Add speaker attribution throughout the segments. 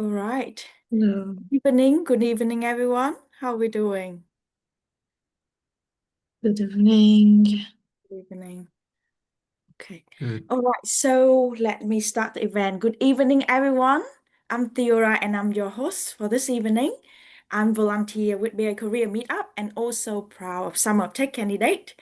Speaker 1: All right.
Speaker 2: Hello,
Speaker 1: Good evening, everyone. How are we doing?
Speaker 2: good evening.
Speaker 1: Good evening. Okay.
Speaker 2: Good.
Speaker 1: All right. So let me start the event. Good evening, everyone. I'm Tiwari and I'm your host for this evening. I'm volunteer with BA Career Meetup and also proud of Summer Tech candidate.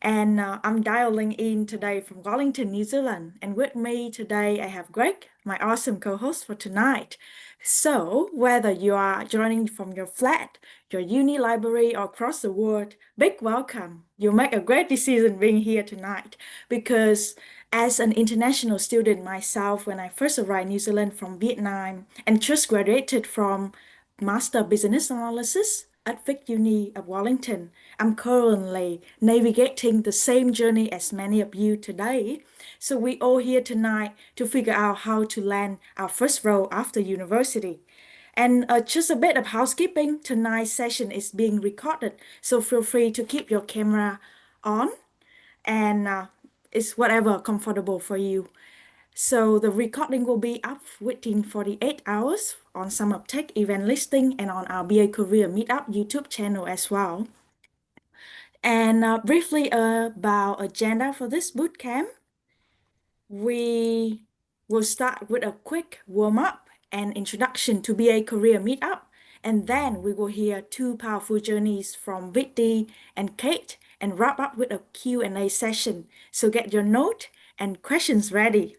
Speaker 1: And I'm dialing in today from Wellington, New Zealand. And with me today, I have Greg, my awesome co-host for tonight. So whether you are joining from your flat, your uni library, or across the world, big welcome. You make a great decision being here tonight because as an international student myself, when I first arrived New Zealand from Vietnam and just graduated from Master Business Analysis at Vic Uni of Wellington, I'm currently navigating the same journey as many of you today. So we all here tonight to figure out how to land our first role after university. And just a bit of housekeeping, tonight's session is being recorded, so feel free to keep your camera on and it's whatever comfortable for you. So the recording will be up within 48 hours on some of Tech event listing and on our BA Career Meetup YouTube channel as well. And briefly about agenda for this bootcamp, we will start with a quick warm-up and introduction to BA Career Meetup, and then we will hear two powerful journeys from Vidhi and Kate and wrap up with a Q&A session. So get your note and questions ready.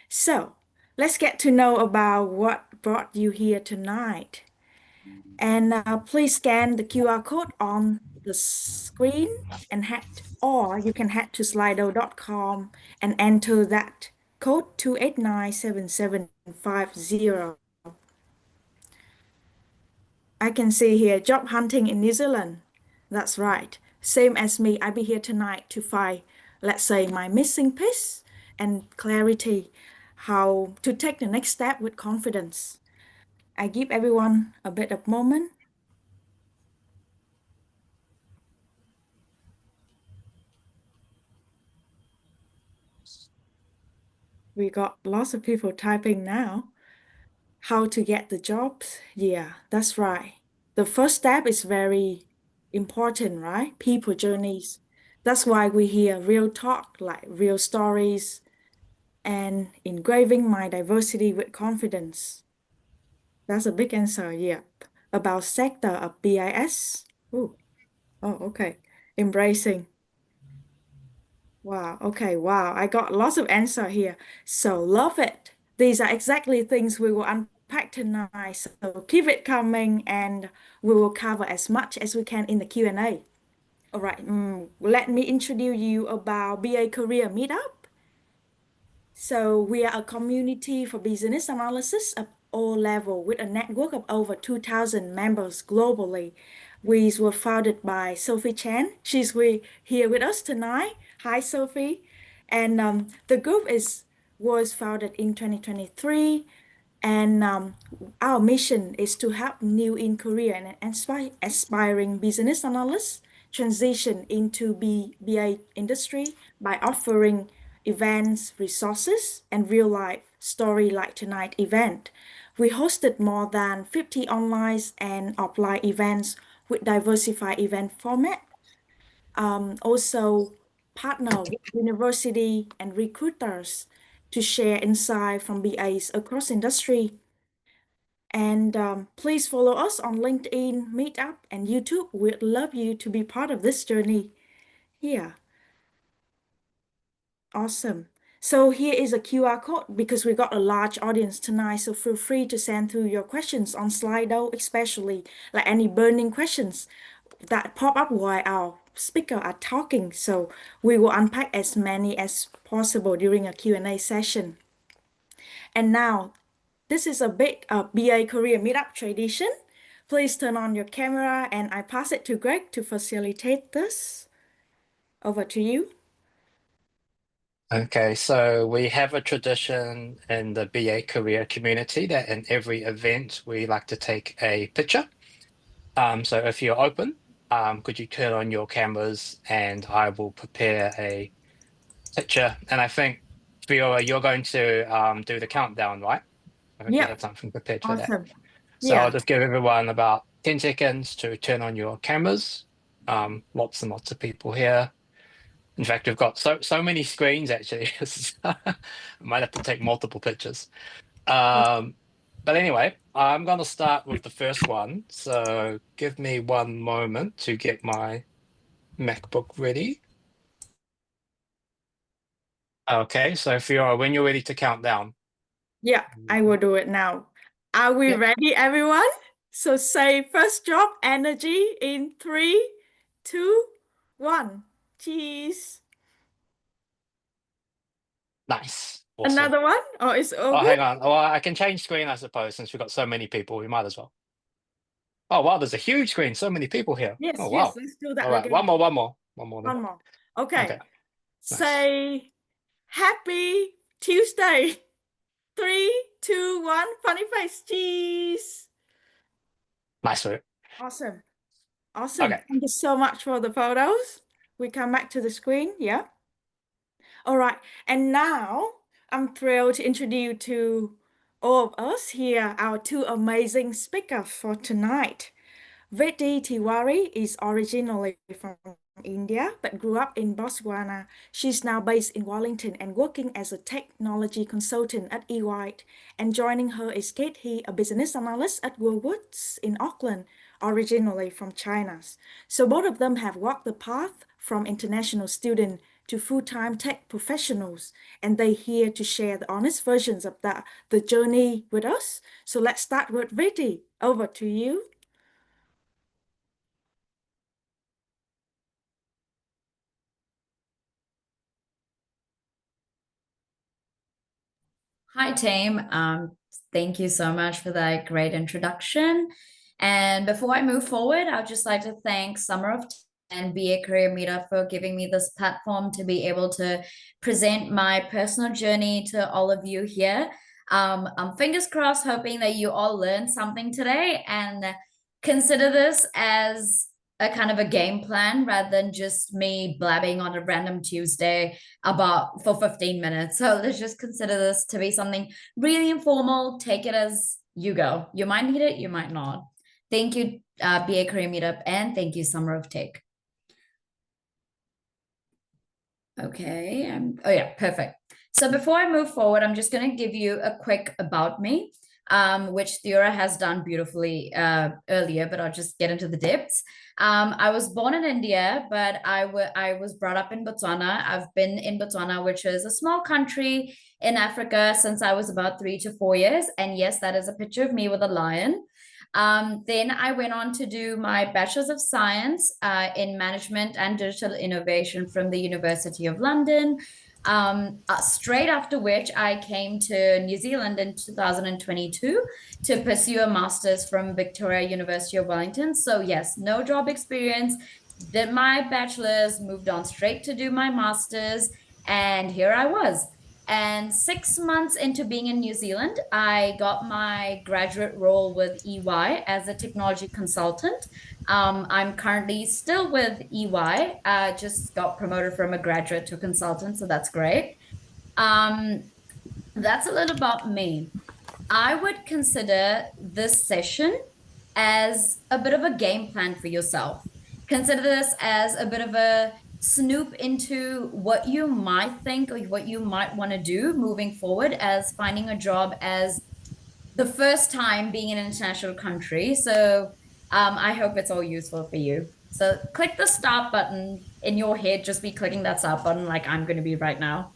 Speaker 1: So let's get to know about what brought you here tonight. And please scan the QR code on the screen and or you can head to slido.com and enter that code 2897750. I can see here job hunting in New Zealand. That's right. Same as me, I be here tonight to find, let's say, my missing piece and clarity how to take the next step with confidence. I give everyone a bit of moment. We got lots of people typing now. How to get the jobs? Yeah, that's right. The first step is very important, right? People journeys. That's why we hear real talk, like real stories, and engraving my diversity with confidence. That's a big answer, yep. About sector of BIS. Ooh, oh, okay. Embracing. Wow, okay, wow. I got lots of answer here. So love it. These are exactly things we will unpack tonight. So keep it coming and we will cover as much as we can in the Q&A. All right, let me introduce you about BA Career Meetup. So we are a community for business analysis of all level with a network of over 2,000 members globally. We were founded by Sophie Chan. Here with us tonight. Hi, Sophie. And the group was founded in 2023. And our mission is to help new in Korea and aspiring business analysts transition into BA industry by offering events, resources, and real life story like tonight event. We hosted more than 50 online and offline events with diversified event format. Also partner with university and recruiters to share insight from BAs across industry. And please follow us on LinkedIn, Meetup, and YouTube. We'd love you to be part of this journey. Yeah, awesome. So here is a QR code because we got a large audience tonight. So feel free to send through your questions on Slido, especially like any burning questions that pop up while our speaker are talking. So we will unpack as many as possible during a Q&A session. And now, this is a big BA Career Meetup tradition. Please turn on your camera and I pass it to Greg to facilitate this. Over to you.
Speaker 3: Okay, so we have a tradition in the BA career community that in every event we like to take a picture. So if you're open, could you turn on your cameras and I will prepare a picture. And I think Fiora, you're going to do the countdown, right? I hope you
Speaker 1: Yep.
Speaker 3: have something prepared for that.
Speaker 1: Awesome.
Speaker 3: So I'll
Speaker 1: Yeah.
Speaker 3: just give everyone about 10 seconds to turn on your cameras. Lots and lots of people here. In fact, we've got so many screens actually. I might have to take multiple pictures. But anyway, I'm going to start with the first one. So give me one moment to get my MacBook ready. Okay, so Fiora, when you're ready to count down.
Speaker 1: Yeah, I will do it now. Are we
Speaker 3: Yep,
Speaker 1: ready, everyone? So say first drop energy in three, two, one. Cheese.
Speaker 3: nice. Awesome.
Speaker 1: Another one? Oh, it's all
Speaker 3: Oh,
Speaker 1: good?
Speaker 3: hang on. Oh, I can change screen, I suppose, since we've got so many people. We might as well. Oh, wow, there's a huge screen. So many people here.
Speaker 1: Yes,
Speaker 3: Oh,
Speaker 1: yes,
Speaker 3: wow.
Speaker 1: let's do
Speaker 3: All
Speaker 1: that
Speaker 3: right,
Speaker 1: again.
Speaker 3: One more then.
Speaker 1: One more. Okay.
Speaker 3: Okay, nice.
Speaker 1: Say happy Tuesday. Three, two, one. Funny face. Cheese.
Speaker 3: Nice work.
Speaker 1: Awesome. Awesome.
Speaker 3: Okay.
Speaker 1: Thank you so much for the photos. We come back to the screen. Yeah. All right. And now I'm thrilled to introduce you to all of us here, our two amazing speakers for tonight. Vidhi Tiwari is originally from India but grew up in Botswana. She's now based in Wellington and working as a technology consultant at EY. And joining her is Kate He, a business analyst at Woolworths in Auckland, originally from China. So both of them have walked the path from international student to full-time tech professionals, and they're here to share the honest versions of the journey with us. So let's start with Vidhi. Over to you.
Speaker 2: Hi, team. Thank you so much for that great introduction. And before I move forward, I'd just like to thank Summer of and BA Career Meetup for giving me this platform to be able to present my personal journey to all of you here. I'm fingers crossed, hoping that you all learned something today and consider this as a kind of a game plan rather than just me blabbing on a random Tuesday about for 15 minutes. So let's just consider this to be something really informal. Take it as you go. You might need it, you might not. Thank you, BA Career Meetup, and thank you, Summer of Tech. Okay. Oh, yeah, perfect. So before I move forward, I'm just going to give you a quick about me, which Theora has done beautifully earlier, but I'll just get into the depths. I was born in India, but I was brought up in Botswana. I've been in Botswana, which is a small country in Africa, since I was about 3 to 4 years. And yes, that is a picture of me with a lion. Then I went on to do my Bachelor's of Science in Management and Digital Innovation from the University of London. Straight after which, I came to New Zealand in 2022 to pursue a master's from Victoria University of Wellington. So yes, no job experience, did my bachelor's, moved on straight to do my master's, and here I was. And 6 months into being in New Zealand, I got my graduate role with EY as a technology consultant. I'm currently still with EY, just got promoted from a graduate to a consultant, so that's great. That's a little about me. I would consider this session as a bit of a game plan for yourself. Consider this as a bit of a snoop into what you might think or what you might want to do moving forward as finding a job as the first time being in an international country. So I hope it's all useful for you. So click the start button in your head, just be clicking that start button like I'm going to be right now.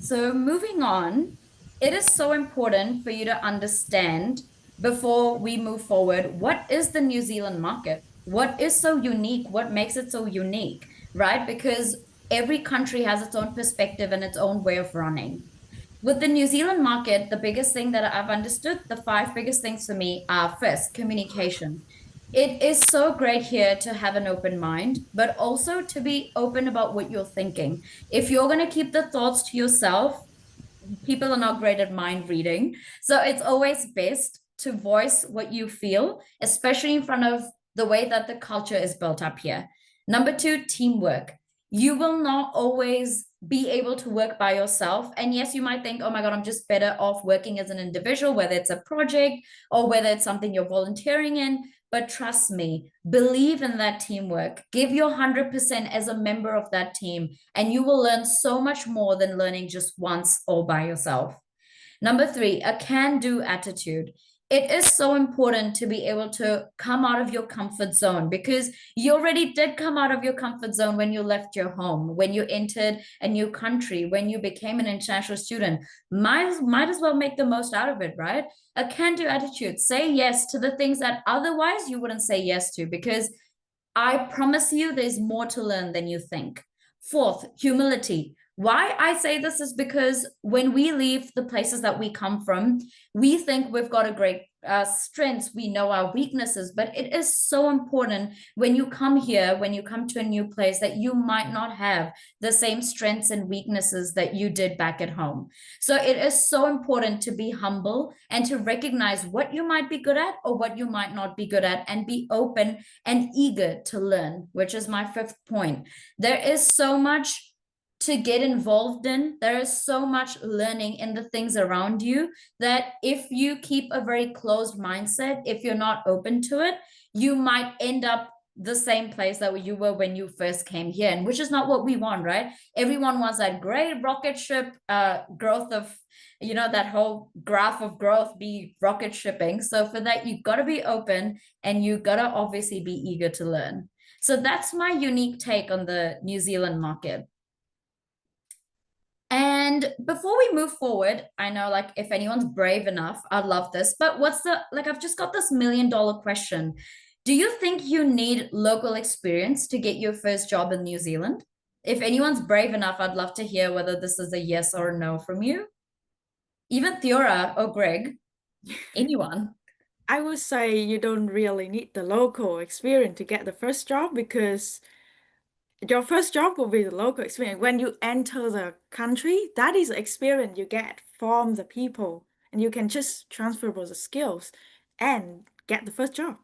Speaker 2: So moving on, it is so important for you to understand before we move forward, what is the New Zealand market? What is so unique? What makes it so unique, right? Because every country has its own perspective and its own way of running. With the New Zealand market, the biggest thing that I've understood, the five biggest things for me are first, communication. It is so great here to have an open mind, but also to be open about what you're thinking. If you're going to keep the thoughts to yourself, people are not great at mind reading. So it's always best to voice what you feel, especially in front of the way that the culture is built up here. Number two, teamwork. You will not always be able to work by yourself. And yes, you might think, oh my God, I'm just better off working as an individual, whether it's a project or whether it's something you're volunteering in. But trust me, believe in that teamwork. Give your 100% as a member of that team, and you will learn so much more than learning just once all by yourself. Number three, a can-do attitude. It is so important to be able to come out of your comfort zone, because you already did come out of your comfort zone when you left your home, when you entered a new country, when you became an international student. Might as well make the most out of it, right? A can-do attitude. Say yes to the things that otherwise you wouldn't say yes to, because I promise you there's more to learn than you think. Fourth, humility. Why I say this is because when we leave the places that we come from, we think we've got a great strengths, we know our weaknesses, but it is so important when you come here, when you come to a new place, that you might not have the same strengths and weaknesses that you did back at home. So it is so important to be humble and to recognize what you might be good at or what you might not be good at, and be open and eager to learn, which is my fifth point. There is so much to get involved in. There is so much learning in the things around you that if you keep a very closed mindset, if you're not open to it, you might end up the same place that you were when you first came here, and which is not what we want, right? Everyone wants that great rocket ship growth of, that whole graph of growth be rocket shipping. So for that, you've got to be open, and you got to obviously be eager to learn. So that's my unique take on the New Zealand market. And before we move forward, I know, like, if anyone's brave enough, I'd love this, but I've just got this $1,000,000 question. Do you think you need local experience to get your first job in New Zealand? If anyone's brave enough, I'd love to hear whether this is a yes or a no from you. Even Tiwari or Greg, anyone.
Speaker 1: I would say you don't really need the local experience to get the first job, because your first job will be the local experience. When you enter the country, that is the experience you get from the people, and you can just transfer those skills and get the first job.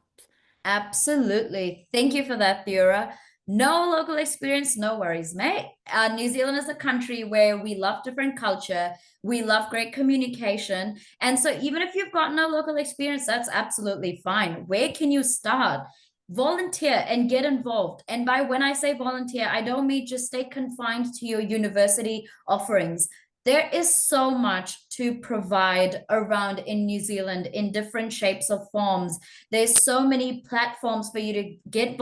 Speaker 2: Absolutely. Thank you for that, Tiwari. No local experience, no worries, mate. New Zealand is a country where we love different culture. We love great communication. And so even if you've got no local experience, that's absolutely fine. Where can you start? Volunteer and get involved. And by when I say volunteer, I don't mean just stay confined to your university offerings. There is so much to provide around in New Zealand in different shapes or forms. There's so many platforms for you to get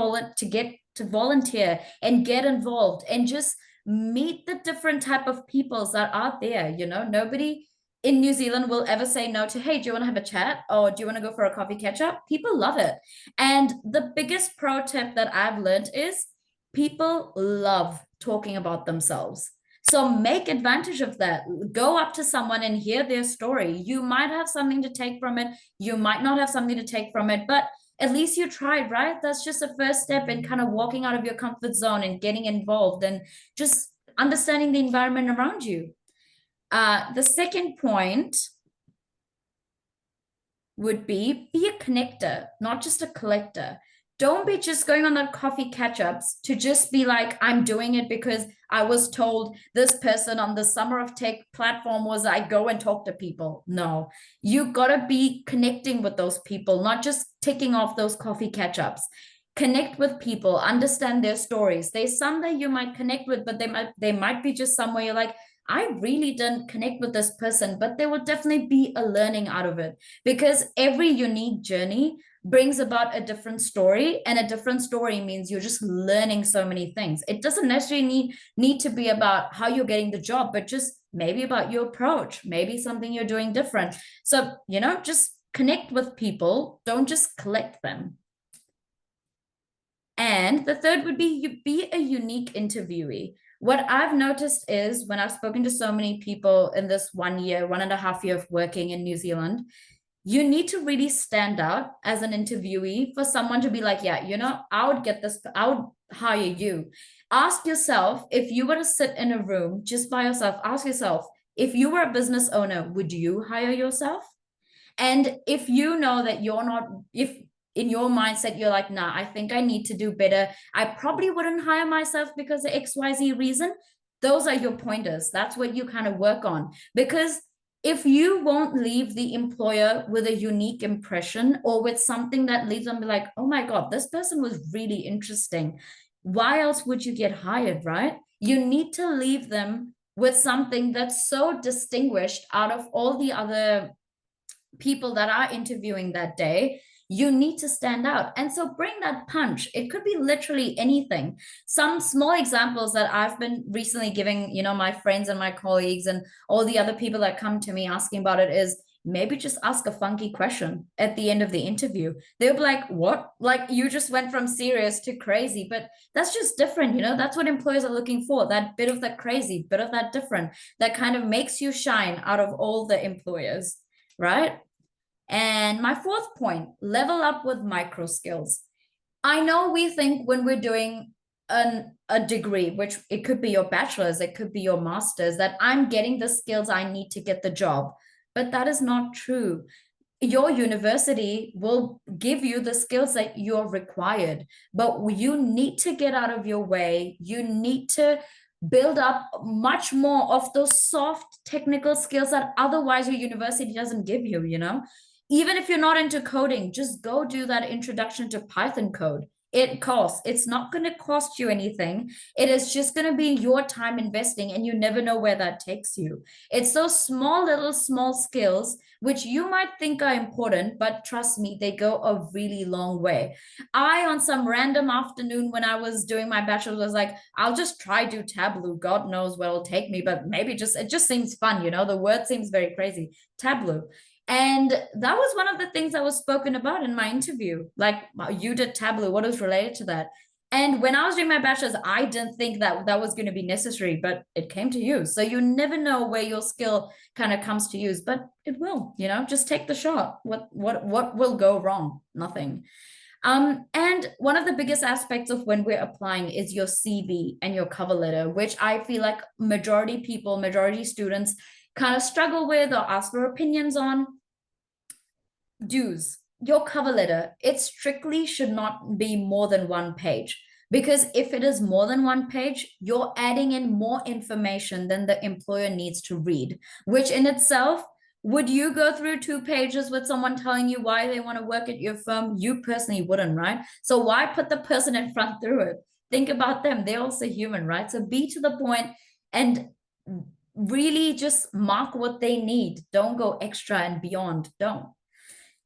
Speaker 2: to volunteer and get involved and just meet the different type of peoples that are there. Nobody in New Zealand will ever say no to, hey, do you want to have a chat, or do you want to go for a coffee catch up? People love it. And the biggest pro tip that I've learned is people love talking about themselves. So make advantage of that. Go up to someone and hear their story. You might have something to take from it. You might not have something to take from it, but at least you tried, right? That's just a first step in kind of walking out of your comfort zone and getting involved and just understanding the environment around you. The second point would be a connector, not just a collector. Don't be just going on that coffee catch-ups to just be like, I'm doing it because I was told this person on the Summer of Tech platform was I go and talk to people. No, you gotta be connecting with those people, not just ticking off those coffee catch-ups. Connect with people, understand their stories. There's some that you might connect with, but they might be just somewhere you're like, I really didn't connect with this person, but there will definitely be a learning out of it, because every unique journey brings about a different story, and a different story means you're just learning so many things. It doesn't necessarily need to be about how you're getting the job, but just maybe about your approach, maybe something you're doing different. So, just connect with people, don't just collect them. And the third would be you be a unique interviewee. What I've noticed is when I've spoken to so many people in this 1.5 year of working in New Zealand, you need to really stand out as an interviewee for someone to be like, yeah, I would get this, I would hire you. Ask yourself, if you were to sit in a room just by yourself, ask yourself, if you were a business owner, would you hire yourself? And if you know that you're not, if in your mindset, you're like, nah, I think I need to do better. I probably wouldn't hire myself because of XYZ reason. Those are your pointers. That's what you kind of work on. Because if you won't leave the employer with a unique impression or with something that leaves them like, oh my God, this person was really interesting, why else would you get hired, right? You need to leave them with something that's so distinguished out of all the other people that are interviewing that day. You need to stand out. And so bring that punch. It could be literally anything. Some small examples that I've been recently giving, my friends and my colleagues and all the other people that come to me asking about it is, maybe just ask a funky question at the end of the interview. They'll be like, what? Like, you just went from serious to crazy. But that's just different. That's what employers are looking for. That bit of that crazy, bit of that different, that kind of makes you shine out of all the employers, right? And my fourth point, level up with micro skills. I know we think when we're doing a degree, which it could be your bachelor's, it could be your master's, that I'm getting the skills I need to get the job. But that is not true. Your university will give you the skills that you're required, but you need to get out of your way. You need to build up much more of those soft technical skills that otherwise your university doesn't give you, Even if you're not into coding, just go do that introduction to Python code. It costs. It's not going to cost you anything. It is just going to be your time investing, and you never know where that takes you. It's those small skills, which you might think are important, but trust me, they go a really long way. On some random afternoon when I was doing my bachelor's, was like, I'll just try do Tableau. God knows where it'll take me, but maybe it just seems fun, The word seems very crazy. Tableau. And that was one of the things that was spoken about in my interview. Like, you did Tableau, what is related to that? And when I was doing my bachelor's, I didn't think that that was going to be necessary, but it came to use. So you never know where your skill kind of comes to use, but it will, just take the shot. What will go wrong? Nothing. And one of the biggest aspects of when we're applying is your CV and your cover letter, which I feel like majority students kind of struggle with or ask for opinions on. Dues, your cover letter, it strictly should not be more than one page, because if it is more than one page, you're adding in more information than the employer needs to read, which in itself, would you go through 2 pages with someone telling you why they want to work at your firm? You personally wouldn't, right? So why put the person in front through it? Think about them. They're also human, right? So be to the point and really just mark what they need. Don't go extra and beyond. Don't.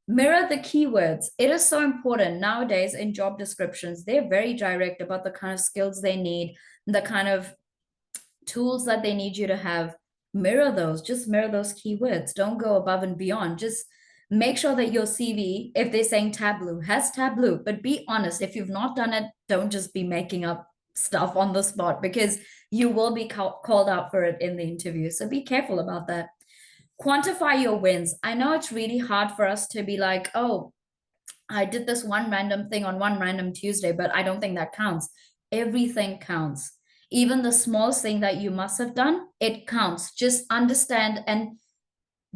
Speaker 2: Mirror the keywords. It is so important nowadays in job descriptions. They're very direct about the kind of skills they need, the kind of tools that they need you to have. Mirror those. Just mirror those keywords. Don't go above and beyond. Just make sure that your CV, if they're saying Tableau, has Tableau. But be honest. If you've not done it, don't just be making up stuff on the spot, because you will be called out for it in the interview. So be careful about that. Quantify your wins. I know it's really hard for us to be like, oh, I did this one random thing on one random Tuesday, but I don't think that counts. Everything counts. Even the smallest thing that you must have done, it counts. Just understand and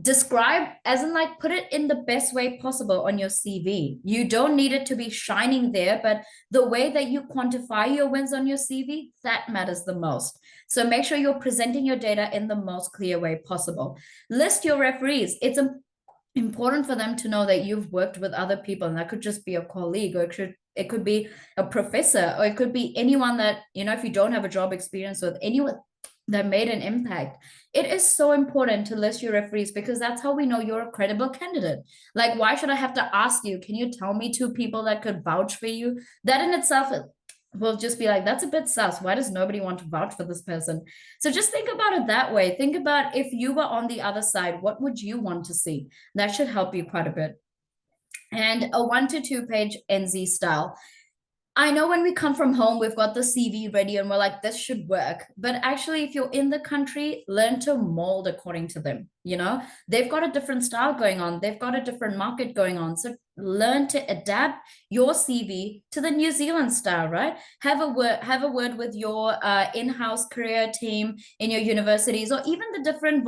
Speaker 2: describe, as in like put it in the best way possible on your CV. You don't need it to be shining there, but the way that you quantify your wins on your CV, that matters the most. So make sure you're presenting your data in the most clear way possible. List your referees. It's important for them to know that you've worked with other people, and that could just be a colleague, or it could be a professor, or it could be anyone that, if you don't have a job experience with, anyone that made an impact. It is so important to list your referees, because that's how we know you're a credible candidate. Like, why should I have to ask you, can you tell me 2 people that could vouch for you? That in itself will just be like, that's a bit sus. Why does nobody want to vouch for this person? So just think about it that way. Think about, if you were on the other side, what would you want to see? That should help you quite a bit. And a 1 to 2 page NZ style. I know when we come from home, we've got the CV ready and we're like, this should work. But actually, if you're in the country, learn to mold according to them. They've got a different style going on. They've got a different market going on. So learn to adapt your CV to the New Zealand style, right? Have a word with your in-house career team in your universities, or even the different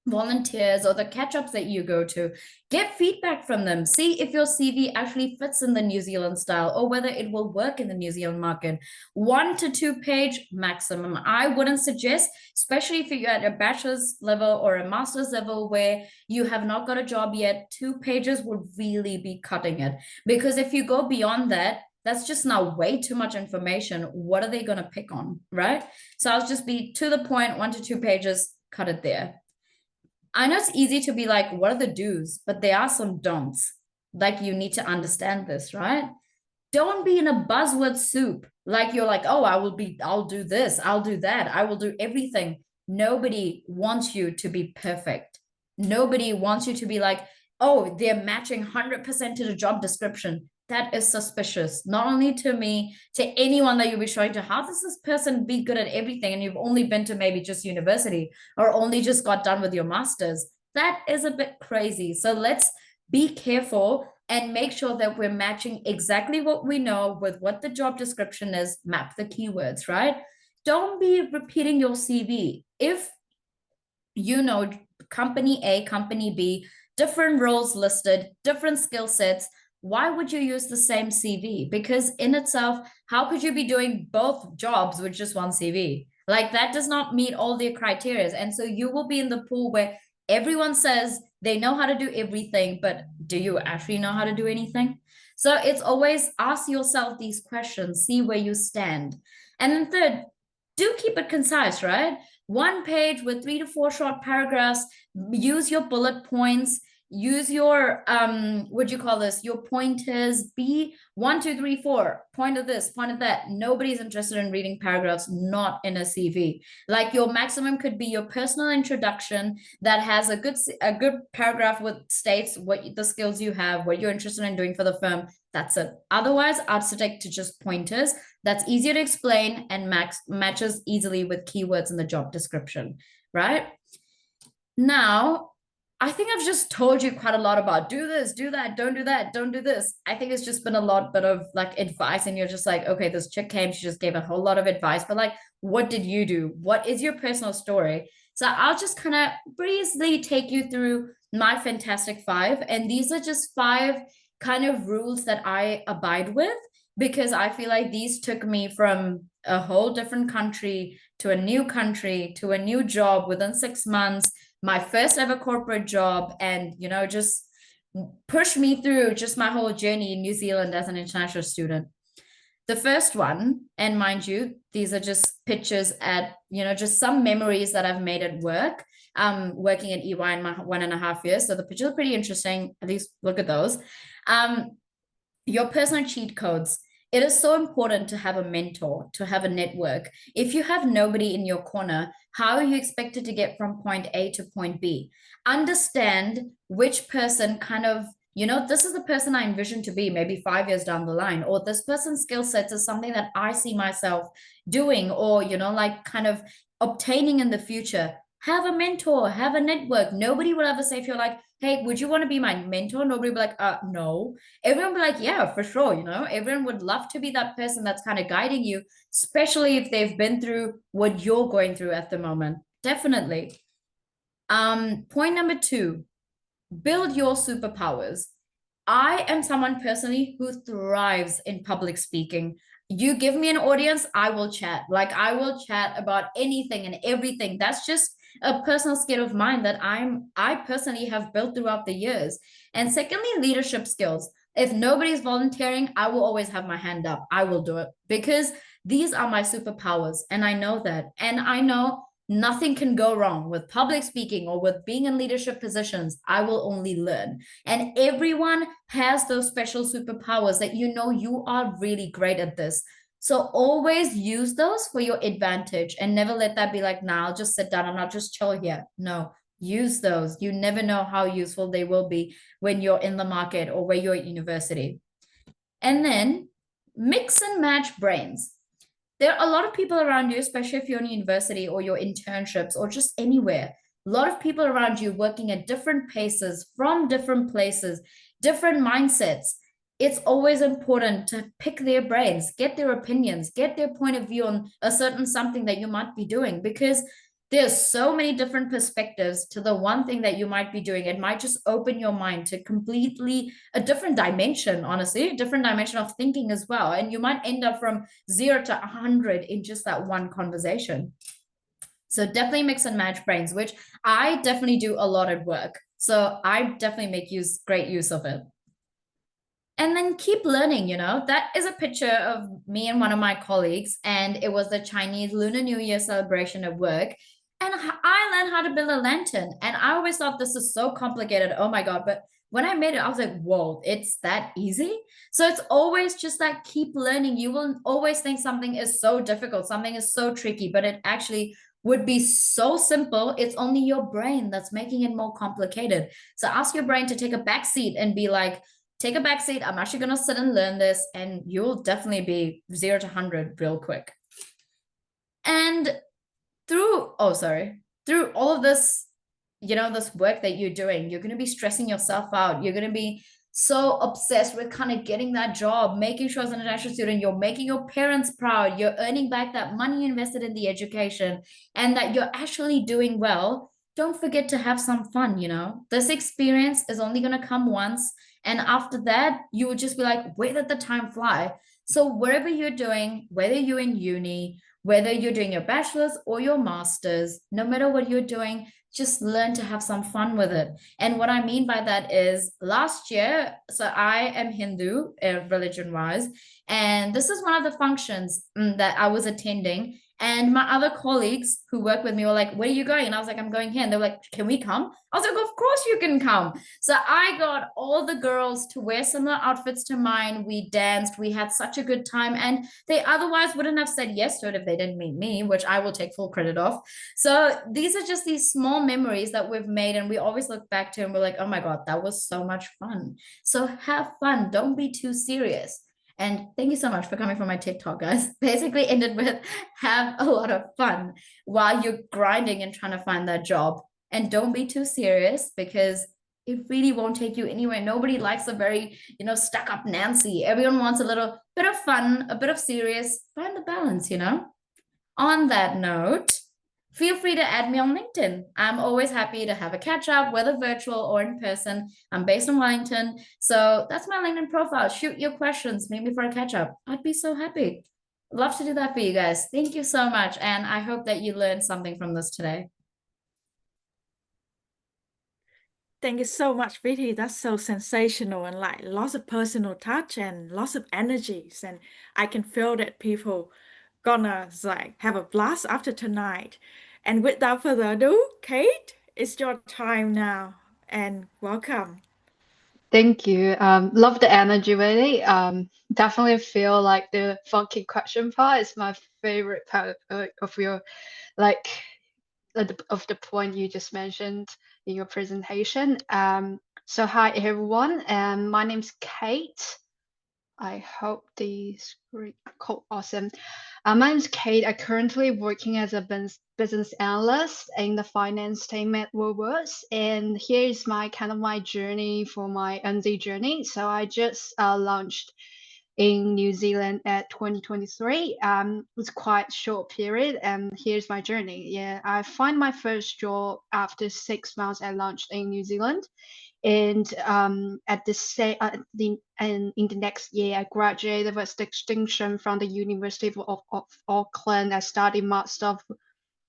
Speaker 2: volunteers or the catch-ups that you go to, get feedback from them. See if your CV actually fits in the New Zealand style or whether it will work in the New Zealand market. 1 to 2 page maximum. I wouldn't suggest, especially if you're at a bachelor's level or a master's level where you have not got a job yet, 2 pages would really be cutting it. Because if you go beyond that, that's just now way too much information. What are they going to pick on, right? So I'll just be to the point, 1 to 2 pages, cut it there. I know it's easy to be like, what are the do's? But there are some don'ts. Like, you need to understand this, right? Don't be in a buzzword soup. Like, you're like, oh, I'll do this, I'll do that, I will do everything. Nobody wants you to be perfect. Nobody wants you to be like, oh, they're matching 100% to the job description. That is suspicious, not only to me, to anyone that you'll be showing to. How does this person be good at everything and you've only been to maybe just university or only just got done with your master's? That is a bit crazy. So let's be careful and make sure that we're matching exactly what we know with what the job description is. Map the keywords, right? Don't be repeating your CV. If you know company A, company B, different roles listed, different skill sets, why would you use the same CV? Because in itself, how could you be doing both jobs with just one CV? Like, that does not meet all the criteria. And so you will be in the pool where everyone says they know how to do everything, but do you actually know how to do anything? So it's always ask yourself these questions, see where you stand. And then third, do keep it concise, right? 1 page with 3 to 4 short paragraphs. Use your bullet points. Use your what do you call this, your pointers. Be 1 2 3 4, point of this, point of that. Nobody's interested in reading paragraphs not in a CV. Like, your maximum could be your personal introduction that has a good paragraph with states what the skills you have, what you're interested in doing for the firm. That's it. Otherwise, I'd stick to just pointers. That's easier to explain and matches easily with keywords in the job description, right? Now, I think I've just told you quite a lot about do this, do that, don't do that, don't do this. I think it's just been a bit of like advice, and you're just like, okay, this chick came, she just gave a whole lot of advice, but like, what did you do? What is your personal story? So I'll just kind of breezily take you through my fantastic 5. And these are just 5 kind of rules that I abide with, because I feel like these took me from a whole different country to a new job within 6 months, my first ever corporate job, and just push me through just my whole journey in New Zealand as an international student. The first one, and mind you, these are just pictures at just some memories that I've made at work, working at EY in my 1.5 years. So the pictures are pretty interesting. At least look at those. Your personal cheat codes. It is so important to have a mentor, to have a network. If you have nobody in your corner, how are you expected to get from point A to point B? Understand which person kind of, this is the person I envision to be maybe 5 years down the line, or this person's skill sets is something that I see myself doing, or, like kind of obtaining in the future. Have a mentor, have a network. Nobody will ever say, if you're like, hey, would you want to be my mentor? Nobody will be like, no. Everyone will be like, yeah, for sure. Everyone would love to be that person that's kind of guiding you, especially if they've been through what you're going through at the moment. Definitely. Point number 2, build your superpowers. I am someone personally who thrives in public speaking. You give me an audience, I will chat. Like, I will chat about anything and everything. That's just a personal skill of mine that I personally have built throughout the years. And secondly, leadership skills. If nobody's volunteering, I will always have my hand up. I will do it, because these are my superpowers, and I know that. And I know nothing can go wrong with public speaking or with being in leadership positions. I will only learn. And everyone has those special superpowers that you are really great at this. So always use those for your advantage, and never let that be like, nah, I'll just sit down and I'll just chill here. No, use those. You never know how useful they will be when you're in the market or where you're at university. And then mix and match brains. There are a lot of people around you, especially if you're in university or your internships or just anywhere. A lot of people around you working at different paces, from different places, different mindsets. It's always important to pick their brains, get their opinions, get their point of view on a certain something that you might be doing, because there's so many different perspectives to the one thing that you might be doing. It might just open your mind to completely a different dimension, honestly, a different dimension of thinking as well. And you might end up from 0 to 100 in just that one conversation. So definitely mix and match brains, which I definitely do a lot at work. So I definitely make great use of it. And then keep learning, that is a picture of me and one of my colleagues, and it was the Chinese Lunar New Year celebration at work. And I learned how to build a lantern, and I always thought this is so complicated, oh my god. But when I made it, I was like, whoa, it's that easy. So it's always just that keep learning. You will always think something is so difficult, something is so tricky, but it actually would be so simple. It's only your brain that's making it more complicated. So ask your brain to take a back seat and be like, take a back seat. I'm actually going to sit and learn this, and you'll definitely be 0 to 100 real quick. And through all of this, this work that you're doing, you're going to be stressing yourself out. You're going to be so obsessed with kind of getting that job, making sure as an international student, you're making your parents proud, you're earning back that money invested in the education, and that you're actually doing well. Don't forget to have some fun. This experience is only going to come once. And after that, you would just be like, where did the time fly? So wherever you're doing, whether you're in uni, whether you're doing your bachelor's or your master's, no matter what you're doing, just learn to have some fun with it. And what I mean by that is last year, so I am Hindu, religion wise, and this is one of the functions that I was attending. And my other colleagues who work with me were like, where are you going? And I was like, I'm going here. And they were like, can we come? I was like, of course you can come. So I got all the girls to wear similar outfits to mine. We danced. We had such a good time. And they otherwise wouldn't have said yes to it if they didn't meet me, which I will take full credit of. So these are just these small memories that we've made. And we always look back to and we're like, oh my God, that was so much fun. So have fun. Don't be too serious. And thank you so much for coming from my TikTok, guys. Basically ended with have a lot of fun while you're grinding and trying to find that job. And don't be too serious, because it really won't take you anywhere. Nobody likes a very, stuck up Nancy. Everyone wants a little bit of fun, a bit of serious. Find the balance, On that note, feel free to add me on LinkedIn. I'm always happy to have a catch up, whether virtual or in person. I'm based in Wellington. So that's my LinkedIn profile. Shoot your questions, maybe for a catch up. I'd be so happy. Love to do that for you guys. Thank you so much. And I hope that you learned something from this today.
Speaker 1: Thank you so much, Vidhi. That's so sensational and like lots of personal touch and lots of energies. And I can feel that people gonna like have a blast after tonight. And without further ado, Kate, it's your time now. And welcome.
Speaker 4: Thank you. Love the energy, really. Definitely feel like the funky question part is my favorite part of your like of the point you just mentioned in your presentation. So hi everyone, my name's Kate. I hope the screen cool, awesome. My name's Kate. I'm currently working as a business analyst in the finance team at Woolworths, and here's my journey for my NZ journey. So I just launched in New Zealand at 2023. It's quite a short period, and here's my journey. Yeah, I find my first job after 6 months I launched in New Zealand. And at in the next year, I graduated with distinction from the University of Auckland. I studied Master of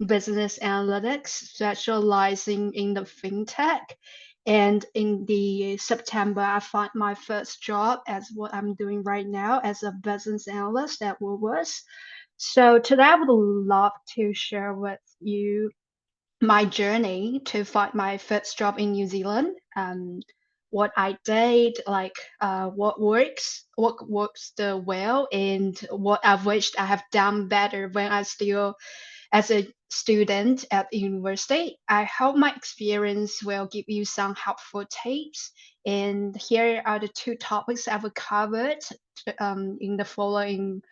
Speaker 4: Business Analytics, specializing in the fintech. And in the September, I found my first job as what I'm doing right now as a business analyst at Woolworths. So today I would love to share with you my journey to find my first job in New Zealand, what I did, like what works the well, and what I wished I have done better when I still as a student at university. I hope my experience will give you some helpful tips. And here are the two topics I've covered in the following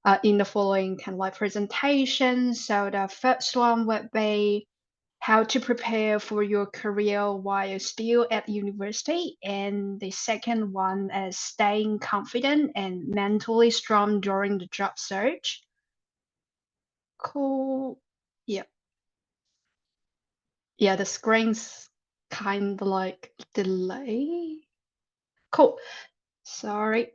Speaker 4: kind of like presentation. So the first one would be how to prepare for your career while you're still at university. And the second one is staying confident and mentally strong during the job search. Cool. Yeah. Yeah, the screen's kind of like delay. Cool. Sorry.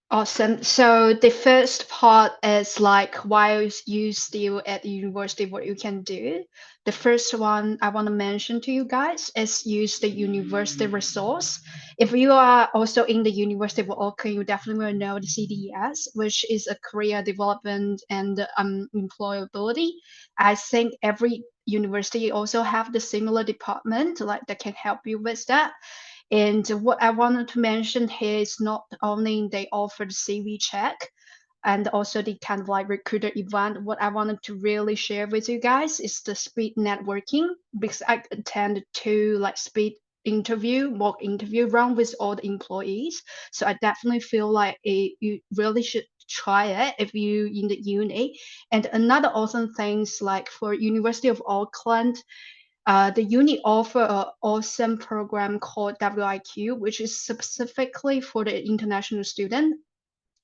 Speaker 4: Awesome. So the first part is like while you still at the university, what you can do. The first one I want to mention to you guys is use the university resource. If you are also in the University of Auckland, you definitely will know the CDES, which is a career development and employability. I think every university also have the similar department like that can help you with that. And what I wanted to mention here is not only they offer the CV check and also the kind of like recruiter event. What I wanted to really share with you guys is the speed networking, because I attended two like speed mock interview round with all the employees. So I definitely feel like you really should try it if you in the uni. And another awesome things like for University of Auckland, the uni offer an awesome program called WIQ, which is specifically for the international student.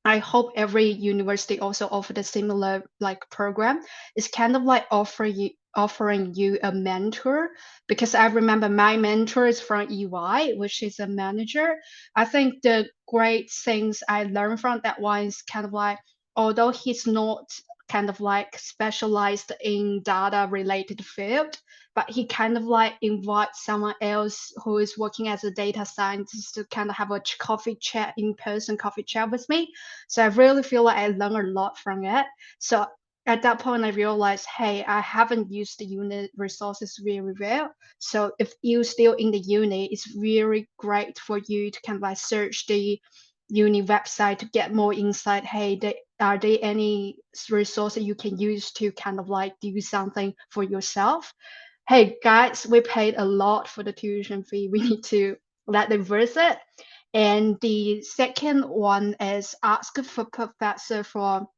Speaker 4: I hope every university also offer the similar like program. It's kind of like offering you a mentor, because I remember my mentor is from EY, which is a manager. I think the great things I learned from that one is kind of like, although he's not kind of like specialized in data related field, but he kind of like invites someone else who is working as a data scientist to kind of have a in-person coffee chat with me. So I really feel like I learned a lot from it. So at that point, I realized, hey, I haven't used the uni resources really well. So if you're still in the uni, it's really great for you to kind of like search the uni website to get more insight. Hey, are there any resources you can use to kind of like do something for yourself? Hey guys, we paid a lot for the tuition fee. We need to let them verse it. And the second one is ask for professor for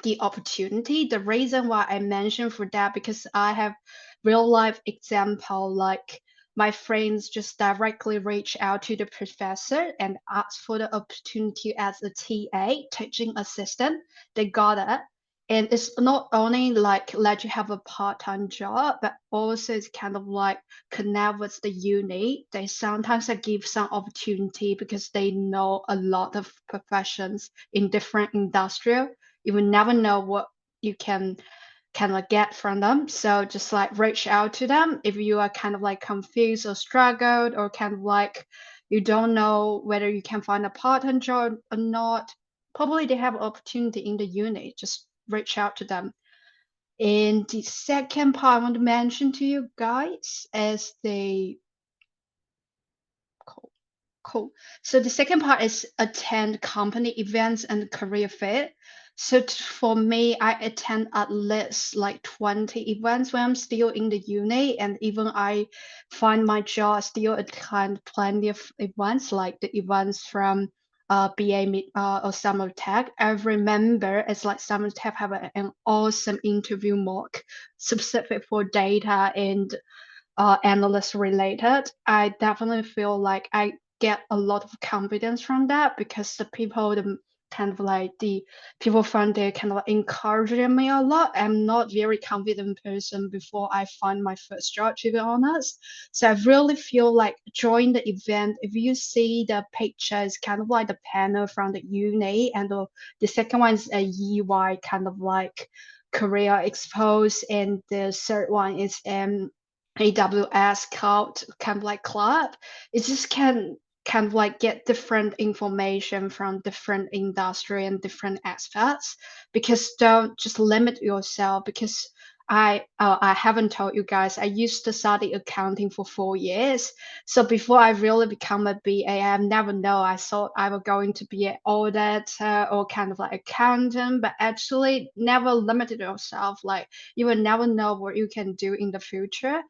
Speaker 4: the opportunity. The reason why I mentioned for that, because I have real life example, like my friends just directly reach out to the professor and ask for the opportunity as a TA, teaching assistant. They got it. And it's not only like let you have a part-time job, but also it's kind of like connect with the uni. They sometimes give some opportunity because they know a lot of professions in different industrial. You will never know what you can kind of get from them. So just like reach out to them if you are kind of like confused or struggled, or kind of like you don't know whether you can find a part-time job or not. Probably they have opportunity in the uni. Just reach out to them. And the second part I want to mention to you guys is the Cool. So the second part is attend company events and career fair. So for me, I attend at least like 20 events when I'm still in the uni, and even I find my job still attend plenty of events, like the events from BA Meet or Summer Tech. I remember it's like Summer Tech have an awesome interview mock specific for data and analyst related. I definitely feel like I get a lot of confidence from that, because the people, the kind of like the people from there kind of encouraging me a lot. I'm not very confident person before I find my first job, to be honest. So I really feel like join the event. If you see the picture, it's kind of like the panel from the uni, and the second one is a EY kind of like career expose, and the third one is AWS cloud kind of like club. It just can kind of like get different information from different industry and different aspects, because don't just limit yourself. Because I haven't told you guys, I used to study accounting for 4 years. So before I really become a BA, I never know. I thought I was going to be an auditor or kind of like accountant, but actually never limited yourself. Like you will never know what you can do in the future,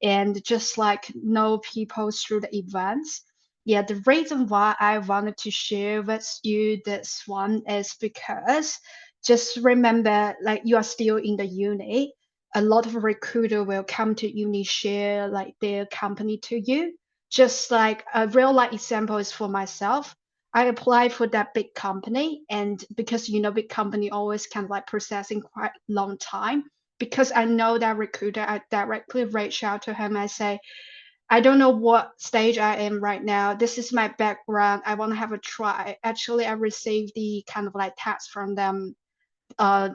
Speaker 4: and just like know people through the events. Yeah, the reason why I wanted to share with you this one is because just remember, like you are still in the uni. A lot of recruiter will come to uni, share like their company to you. Just like a real life example is for myself. I applied for that big company, and because big company always kind of like processing quite long time, because I know that recruiter, I directly reach out to him. I say, I don't know what stage I am right now. This is my background. I want to have a try. Actually, I received the kind of like text from them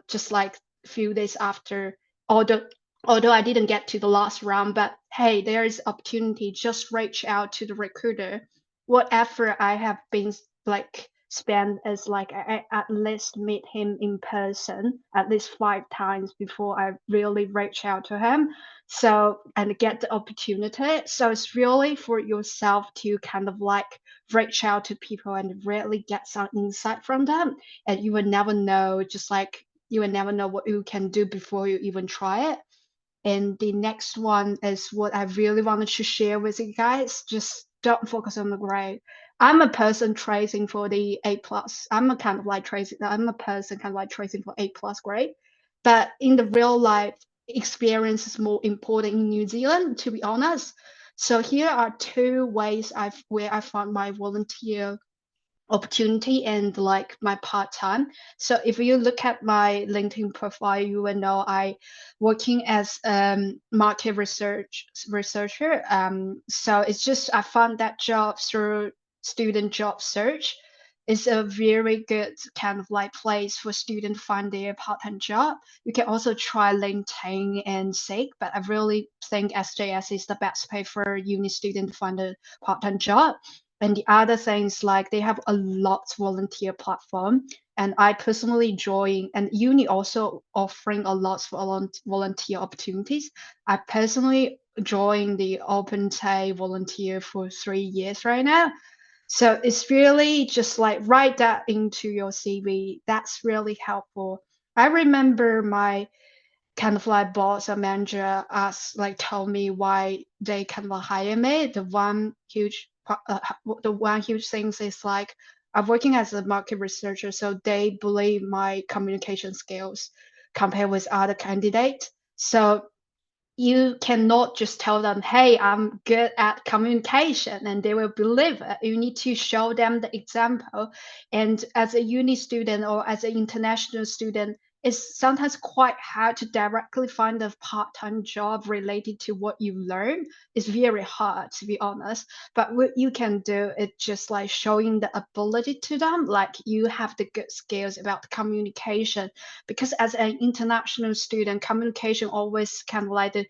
Speaker 4: just like a few days after, although I didn't get to the last round, but hey, there is opportunity. Just reach out to the recruiter. What effort I have been like spent is like I at least meet him in person at least 5 times before I really reach out to him. So and get the opportunity. So it's really for yourself to kind of like reach out to people and really get some insight from them, and you would never know, just like you would never know what you can do before you even try it. And the next one is what I really wanted to share with you guys. Just don't focus on the grade. I'm a person tracing for the A plus. I'm a kind of like tracing. I'm a person kind of like tracing for A plus grade. But in the real life, experience is more important in New Zealand, to be honest. So here are 2 ways where I found my volunteer opportunity and like my part-time. So if you look at my LinkedIn profile, you will know I working as market researcher. So it's just I found that job through student job search. It's a very good kind of like place for student to find their part-time job. You can also try LinkedIn and Seek, but I really think SJS is the best place for uni student to find a part-time job. And the other things like they have a lot of volunteer platform, and I personally join, and uni also offering a lot of volunteer opportunities. I personally joined the Open Day volunteer for 3 years right now. So it's really just like write that into your CV. That's really helpful. I remember my kind of like boss or manager asked, like told me why they kind of hire me. The one huge thing is like I'm working as a market researcher, so they believe my communication skills compared with other candidates. So you cannot just tell them, hey, I'm good at communication, and they will believe it. You need to show them the example. And as a uni student or as an international student, it's sometimes quite hard to directly find a part-time job related to what you learn. It's very hard, to be honest. But what you can do is just like showing the ability to them, like you have the good skills about communication. Because as an international student, communication always kind of like the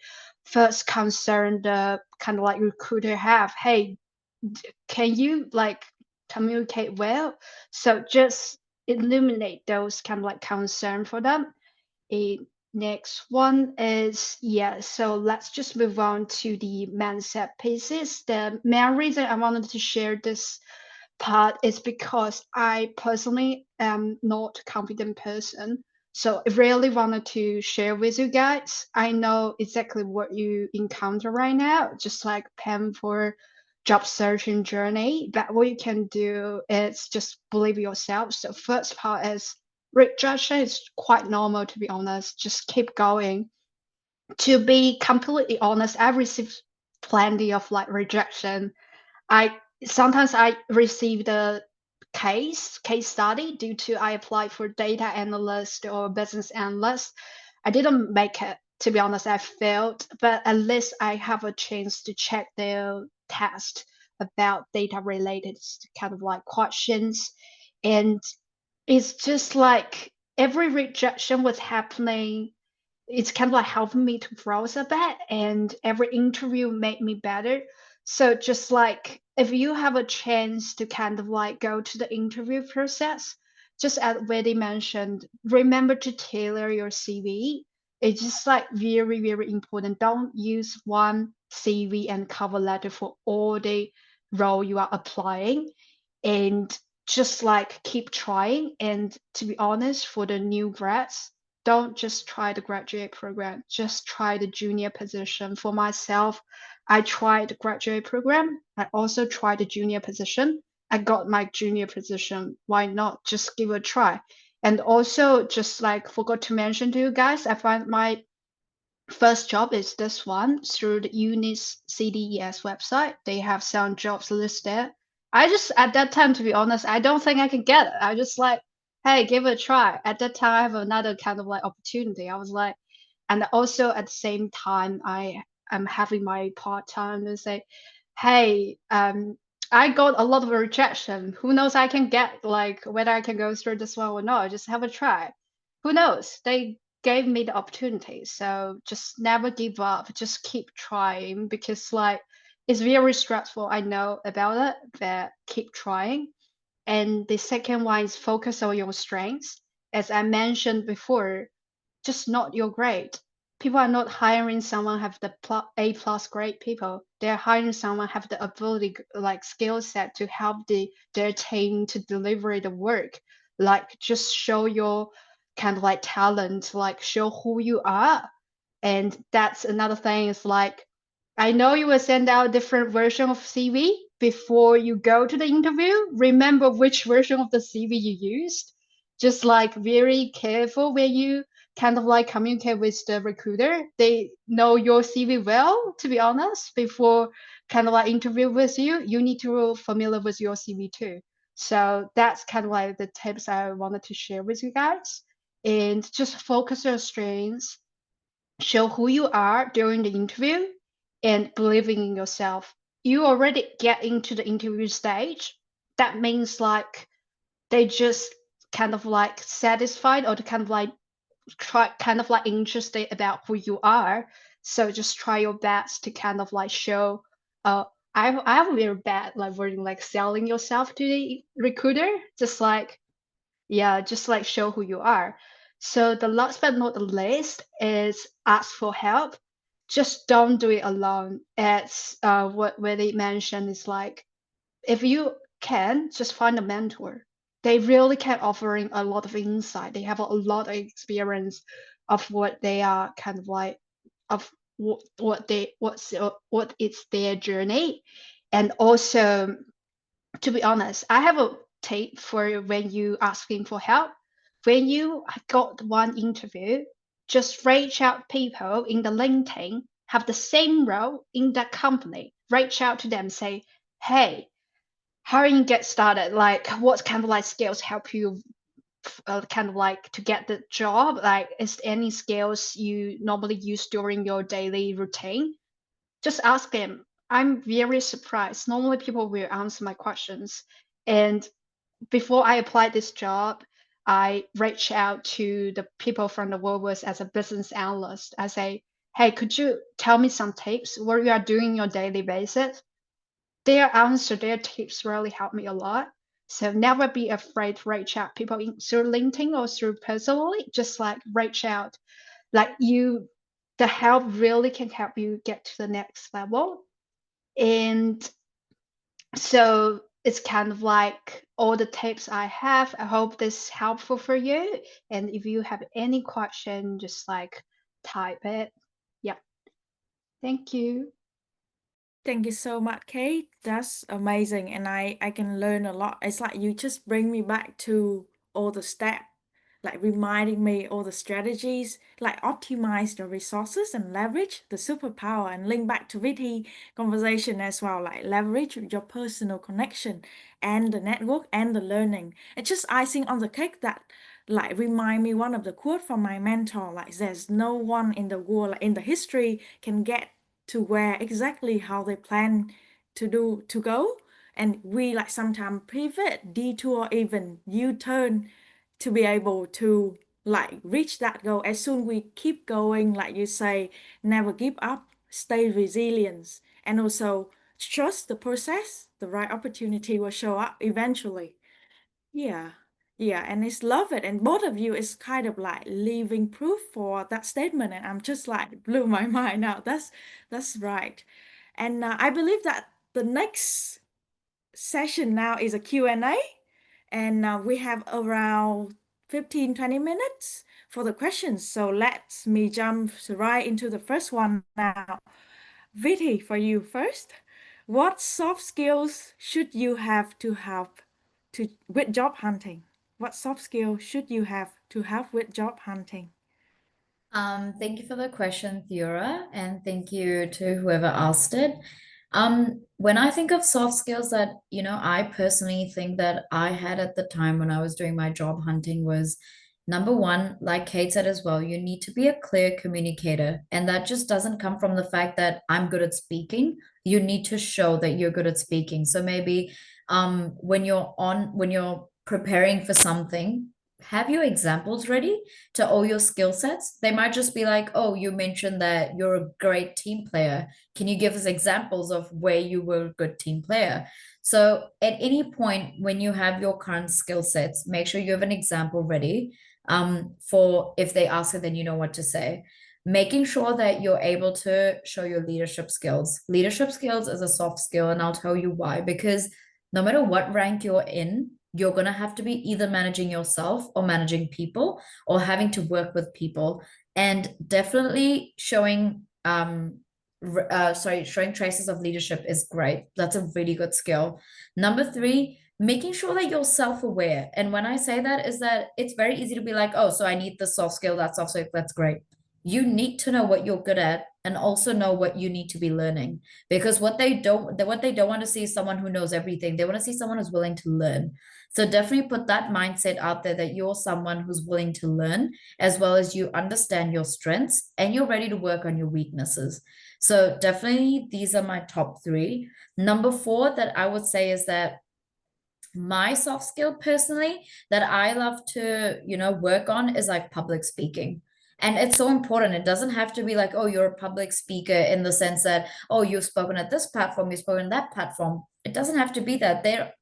Speaker 4: first concern the kind of like recruiter have. Hey, can you like communicate well? So just eliminate those kind of like concern for them. A next one is, yeah, so let's just move on to the mindset pieces. The main reason I wanted to share this part is because I personally am not a confident person. So I really wanted to share with you guys. I know exactly what you encounter right now, just like pen for job searching journey. But what you can do is just believe yourself. So first part is rejection is quite normal, to be honest. Just keep going. To be completely honest, I received plenty of like rejection. I sometimes I received a case study due to I applied for data analyst or business analyst. I didn't make it, to be honest. I failed, but at least I have a chance to check their test about data related kind of like questions. And it's just like every rejection was happening, it's kind of like helping me to grow a bit, and every interview made me better. So just like if you have a chance to kind of like go to the interview process, just as Vidhi mentioned, remember to tailor your CV. It's just like very, very important. Don't use one CV and cover letter for all the role you are applying, and just like keep trying. And to be honest, for the new grads, don't just try the graduate program, just try the junior position. For myself, I tried the graduate program. I also tried the junior position. I got my junior position. Why not just give it a try? And also, just like forgot to mention to you guys, I find my first job is this one through the UNIS CDES website. They have some jobs listed. I just, at that time, to be honest, I don't think I can get it. I just like, hey, give it a try. At that time, I have another kind of like opportunity. I was like, And also at the same time, I am having my part-time and say, hey, I got a lot of rejection. Who knows I can get like whether I can go through this one or not. Just have a try. Who knows? They gave me the opportunity. So just never give up. Just keep trying because like it's very stressful. I know about it, but keep trying. And the second one is focus on your strengths. As I mentioned before, just not your grade. People are not hiring someone have the A plus grade people. They're hiring someone have the ability, like skill set to help their team to deliver the work. Like just show your kind of like talent, like show who you are. And that's another thing is like, I know you will send out different version of CV before you go to the interview. Remember which version of the CV you used. Just like very careful when you kind of like communicate with the recruiter. They know your CV well, to be honest, before kind of like interview with you. You need to be familiar with your CV too. So that's kind of like the tips I wanted to share with you guys. And just focus on strengths, show who you are during the interview, and believing in yourself. You already get into the interview stage. That means like they just kind of like satisfied or kind of like kind of like interested about who you are. So just try your best to kind of like show. I have a very bad like wording like selling yourself to the recruiter. Just like yeah, just like show who you are. So the last but not the least is ask for help. Just don't do it alone. It's what they mentioned is like if you can just find a mentor. They really can offering a lot of insight. They have a lot of experience of what they are kind of like of what it's their journey. And also, to be honest, I have a tip for when you asking for help. When you got one interview, just reach out people in the LinkedIn have the same role in that company. Reach out to them, say, hey, how you get started? Like, what kind of like skills help you kind of like to get the job? Like, is there any skills you normally use during your daily routine? Just ask them. I'm very surprised. Normally, people will answer my questions. And before I applied this job, I reached out to the people from the Woolworths as a business analyst. I say, hey, could you tell me some tips what you are doing on your daily basis? Their answer, their tips really helped me a lot. So never be afraid to reach out people through LinkedIn or through personally. Just like reach out. Like you, the help really can help you get to the next level. And so it's kind of like all the tips I have. I hope this is helpful for you. And if you have any question, just like type it. Yeah. Thank you.
Speaker 1: Thank you so much, Kate. That's amazing. And I can learn a lot. It's like you just bring me back to all the steps, like reminding me all the strategies, like optimize the resources and leverage the superpower and link back to Vidhi conversation as well, like leverage your personal connection and the network and the learning. It's just icing on the cake that like remind me one of the quote from my mentor, like there's no one in the world, like in the history can get to where exactly how they plan to go, and we like sometimes pivot detour even u-turn to be able to like reach that goal. As soon we keep going, like you say, never give up, stay resilient, and also trust the process. The right opportunity will show up eventually. Yeah, yeah, and it's love it. And both of you is kind of like living proof for that statement. And I'm just like blew my mind out. That's right. And I believe that the next session now is a Q&A, and we have around 15-20 minutes for the questions. So let me jump right into the first one now. Vithi, for you first. What soft skills should you have to help to with job hunting? What soft skill should you have to help with job hunting?
Speaker 2: Thank you for the question, Theora, and thank you to whoever asked it. When I think of soft skills that, I personally think that I had at the time when I was doing my job hunting was Number one, like Kate said as well, you need to be a clear communicator. And that just doesn't come from the fact that I'm good at speaking. You need to show that you're good at speaking. So maybe when you're preparing for something, have your examples ready to all your skill sets. They might just be like, oh, you mentioned that you're a great team player. Can you give us examples of where you were a good team player? So at any point when you have your current skill sets, make sure you have an example ready, for if they ask it, then you know what to say. Making sure that you're able to show your leadership skills. Leadership skills is a soft skill, and I'll tell you why. Because no matter what rank you're in, you're going to have to be either managing yourself or managing people or having to work with people. And definitely showing showing traces of leadership is great. That's a really good skill. Number three, making sure that you're self-aware. And when I say that, is that it's very easy to be like, oh, so I need this soft skill, that soft skill, that's great. You need to know what you're good at and also know what you need to be learning. Because what they don't want to see is someone who knows everything. They want to see someone who's willing to learn. So definitely put that mindset out there that you're someone who's willing to learn, as well as you understand your strengths and you're ready to work on your weaknesses. So definitely these are my top three. Number four that I would say is that my soft skill personally that I love to, work on is like public speaking. And it's so important. It doesn't have to be like, oh, you're a public speaker in the sense that, oh, you've spoken at this platform, you've spoken that platform. It doesn't have to be that.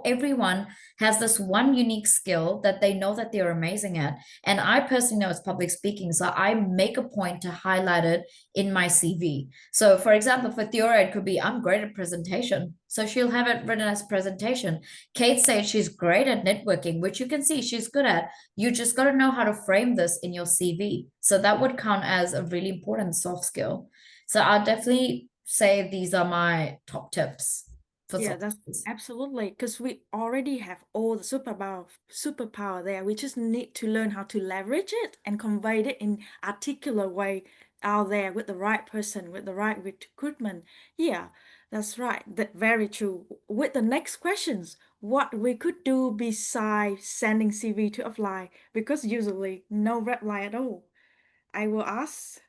Speaker 2: Everyone has this one unique skill that they know that they're amazing at. And I personally know it's public speaking. So I make a point to highlight it in my CV. So for example, for Tiwari, it could be, I'm great at presentation. So she'll have it written as presentation. Kate says she's great at networking, which you can see she's good at. You just got to know how to frame this in your CV. So that would count as a really important soft skill. So I'll definitely say these are my top tips for
Speaker 1: Yeah,
Speaker 2: soft
Speaker 1: that's
Speaker 2: skills.
Speaker 1: absolutely because we already have all the superpower there. We just need to learn how to leverage it and convey it in articulate way out there with the right person, with the right recruitment. Yeah, that's right. That very true. With the next questions, what we could do besides sending CV to apply, because usually no reply at all. I will ask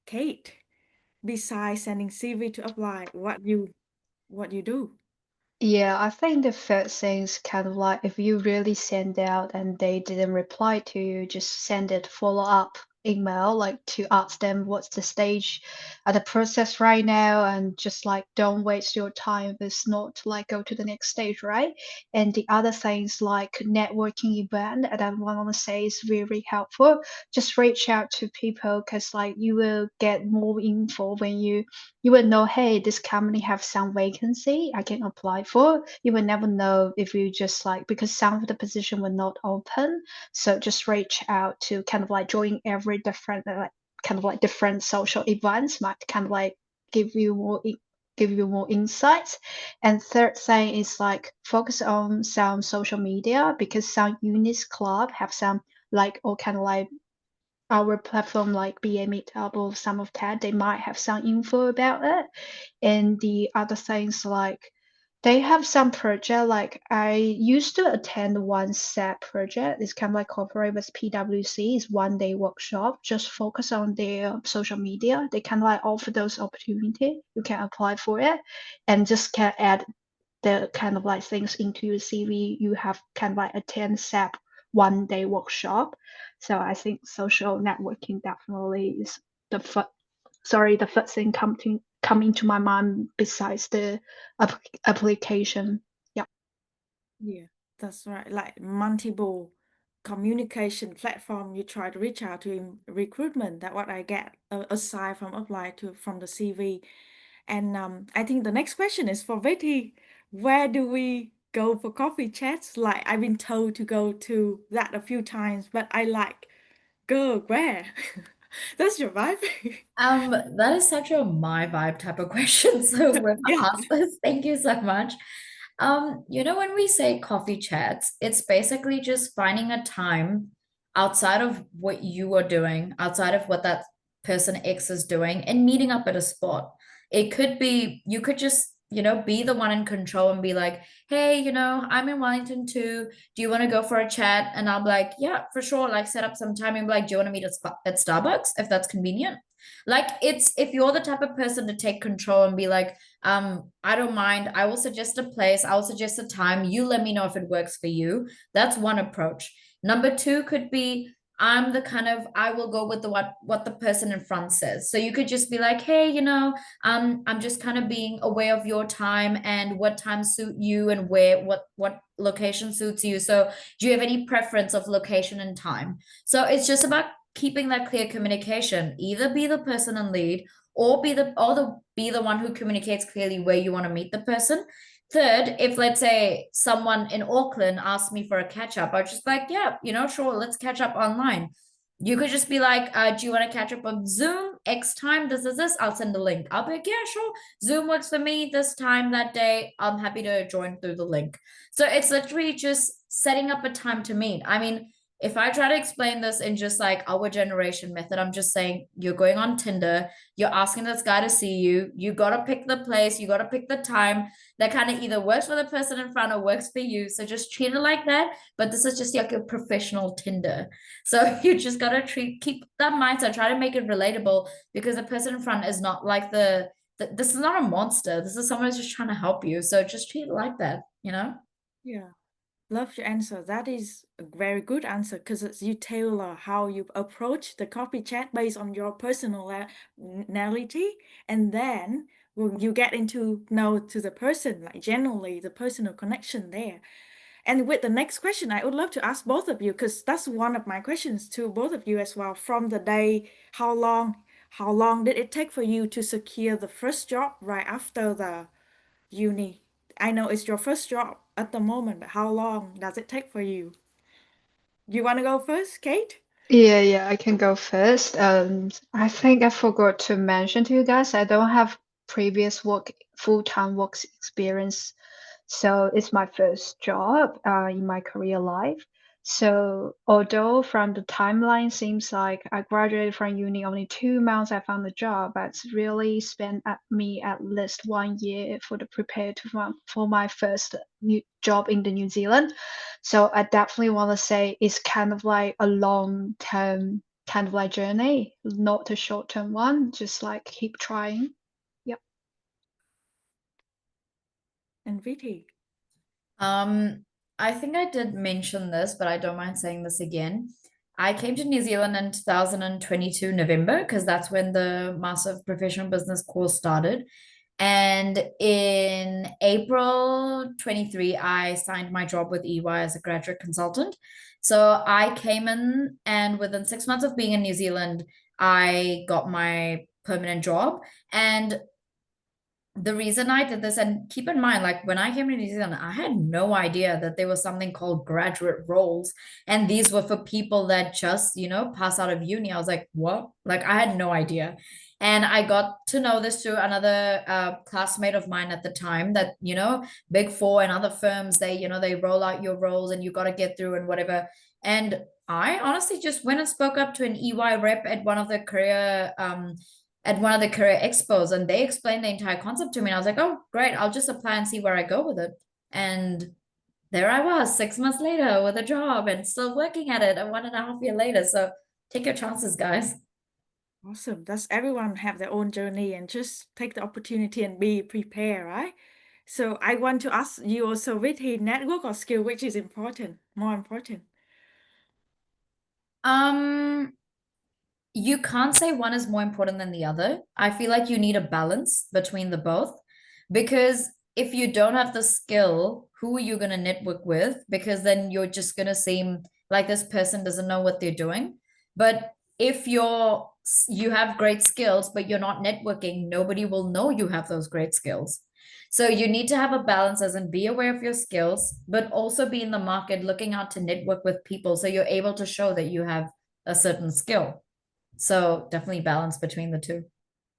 Speaker 1: Kate, besides sending CV to apply, what you do?
Speaker 4: Yeah, I think the first thing is kind of like if you really send out and they didn't reply to you, just send it follow-up email, like to ask them what's the stage of the process right now, and just like don't waste your time if it's not like go to the next stage, right? And the other things like networking event, and I want to say is very helpful. Just reach out to people because like you will get more info when you will know, hey, this company have some vacancy I can apply for. You will never know if you just like because some of the position will not open. So just reach out to kind of like join every different like kind of like different social events might kind of like give you more give you more insights. And third thing is like focus on some social media because some unis club have some like or kind of like our platform like BA Meetup or some of that, they might have some info about it. And the other things like they have some project like I used to attend one SAP project. It's kind of like cooperate with PwC. It's 1 day workshop, just focus on their social media. They kind of like offer those opportunity. You can apply for it and just can add the kind of like things into your CV. You have kind of like attend SAP 1 day workshop. So I think social networking definitely is the the first thing come into my mind besides the application. Yeah.
Speaker 1: Yeah, that's right. Like multiple communication platform you try to reach out to in recruitment. That what I get aside from apply to from the CV. And I think the next question is for Vithi. Where do we go for coffee chats? Like I've been told to go to that a few times, but I like go where? That's your vibe.
Speaker 2: That is such a my vibe type of question. So whoever
Speaker 1: Yeah.
Speaker 2: asked this, thank you so much. When we say coffee chats, it's basically just finding a time outside of what you are doing, outside of what that person X is doing, and meeting up at a spot. It could be you could just, be the one in control and be like, hey, I'm in Wellington too. Do you want to go for a chat? And I'll be like, yeah, for sure. Like set up some time and be like, do you want to meet at Starbucks if that's convenient? Like if you're the type of person to take control and be like, I don't mind. I will suggest a place. I will suggest a time. You let me know if it works for you. That's one approach. Number two could be, I'm the kind of, I will go with what the person in front says. So you could just be like, hey, I'm just kind of being aware of your time and what time suit you and what location suits you. So do you have any preference of location and time? So it's just about keeping that clear communication. Either be the person in lead or be the one who communicates clearly where you want to meet the person. Third, if let's say someone in Auckland asked me for a catch up, I'd just like, yeah, sure, let's catch up online. You could just be like, do you want to catch up on Zoom X time? This. I'll send the link. I'll be like, yeah, sure. Zoom works for me this time that day. I'm happy to join through the link. So it's literally just setting up a time to meet. I mean, if I try to explain this in just like our generation method, I'm just saying you're going on Tinder, you're asking this guy to see you, you got to pick the place, you got to pick the time that kind of either works for the person in front or works for you. So just treat it like that. But this is just like a professional Tinder. So you just got to keep that mindset, try to make it relatable because the person in front is not like this is not a monster. This is someone who's just trying to help you. So just treat it like that,
Speaker 1: Yeah. Love your answer. That is a very good answer because you tailor how you approach the coffee chat based on your personality, and then when you get into know to the person, like generally the personal connection there. And with the next question, I would love to ask both of you because that's one of my questions to both of you as well. From the day, how long did it take for you to secure the first job right after the uni? I know it's your first job at the moment, but how long does it take for you? You want to go first, Kate?
Speaker 4: Yeah, I can go first. I think I forgot to mention to you guys, I don't have previous full-time work experience. So it's my first job in my career life. So although from the timeline seems like I graduated from uni only 2 months, I found the job, but it's really spent at me at least 1 year for the prepare for my first new job in the New Zealand. So I definitely want to say it's kind of like a long term kind of like journey, not a short term one. Just like keep trying. Yep.
Speaker 1: And Vidhi.
Speaker 2: I think I did mention this, but I don't mind saying this again. I came to New Zealand in 2022 November because that's when the Massive Professional Business course started. And in April 23, I signed my job with EY as a graduate consultant. So I came in, and within 6 months of being in New Zealand, I got my permanent job. And the reason I did this, and keep in mind, like when I came to New Zealand, I had no idea that there was something called graduate roles. And these were for people that just, pass out of uni. I was like, what? Like I had no idea. And I got to know this through another classmate of mine at the time that, Big Four and other firms, they roll out your roles and you got to get through and whatever. And I honestly just went and spoke up to an EY rep at one of the career expos, and they explained the entire concept to me. And I was like, oh, great, I'll just apply and see where I go with it. And there I was 6 months later with a job and still working at it, and 1.5 years later. So take your chances, guys.
Speaker 1: Awesome. That's everyone have their own journey and just take the opportunity and be prepared, right? So I want to ask you also, Vidhi, network or skill, which is more important?
Speaker 2: You can't say one is more important than the other. I feel like you need a balance between the both because if you don't have the skill, who are you going to network with? Because then you're just going to seem like this person doesn't know what they're doing. But if you have great skills, but you're not networking, nobody will know you have those great skills. So you need to have a balance as in be aware of your skills, but also be in the market looking out to network with people so you're able to show that you have a certain skill. So definitely balance between the two.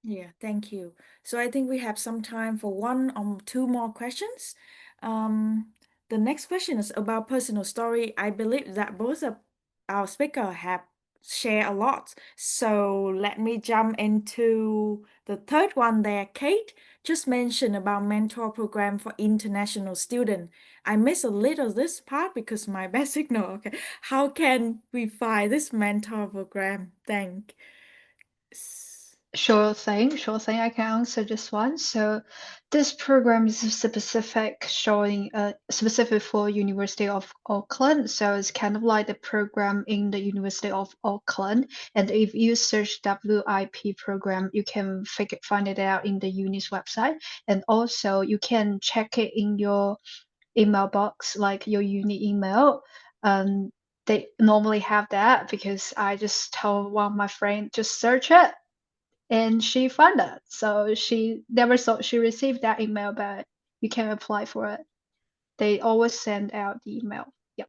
Speaker 1: Yeah, thank you. So I think we have some time for one or two more questions. The next question is about personal story. I believe that both of our speakers have share a lot. So let me jump into the third one there. Kate just mentioned about mentor program for international student. I miss a little this part because my bad signal. Okay, how can we find this mentor program? Thanks.
Speaker 4: Sure thing, sure thing. I can answer this one. So this program is specific showing specific for University of Auckland. So it's kind of like the program in the University of Auckland. And if you search WIP program, you can find it out in the uni's website. And also you can check it in your email box, like your uni email. They normally have that because I just told one of my friends just search it and she found it. So she never thought she received that email, but you can apply for it. They always send out the email. Yep.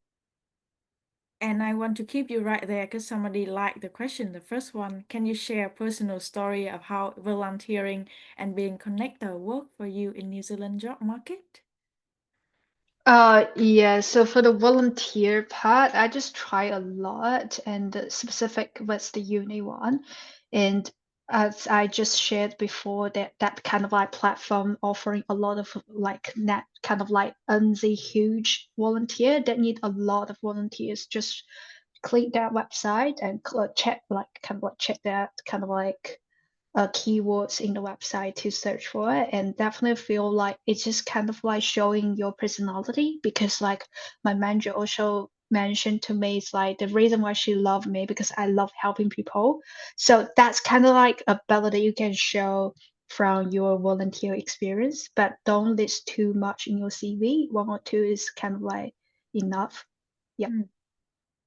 Speaker 1: And I want to keep you right there because somebody liked the question. The first one, can you share a personal story of how volunteering and being connector work for you in New Zealand job market?
Speaker 4: Yeah, so for the volunteer part, I just try a lot and specific was the uni one. And as I just shared before, that kind of like platform offering a lot of like net kind of like the huge volunteer that need a lot of volunteers. Just click that website and check like kind of like check that kind of like keywords in the website to search for it, and definitely feel like it's just kind of like showing your personality, because like my manager also mentioned to me, it's like the reason why she loved me because I love helping people. So that's kind of like ability you can show from your volunteer experience, but don't list too much in your CV. One or two is kind of like enough. Yep.